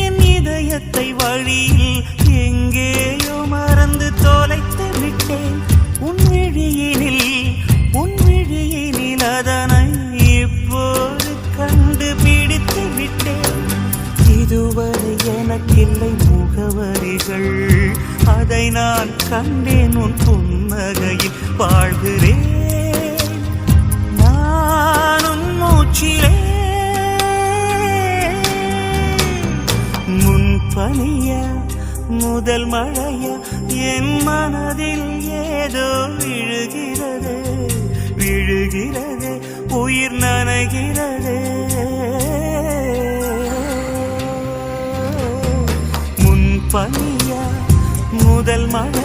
என் இதயத்தை வழியில் எங்கேயோ மறந்து தொலைத்து விட்டேன். உன் விழியினில் அதனை இப்போது கண்டுபிடித்து விட்டேன். இதுவரை எனக்கில்லை முகவரிகள், அதை நான் கண்டேன் உன் புன்னகையில். வாழ்கிறேன் நானும் மூச்சிலே. முன்பனியா முதல் மழையா என் மனதில் ஏதோ விழுகிறது, உயிர் நனைகிறது. முன்பனியா முதல் மழை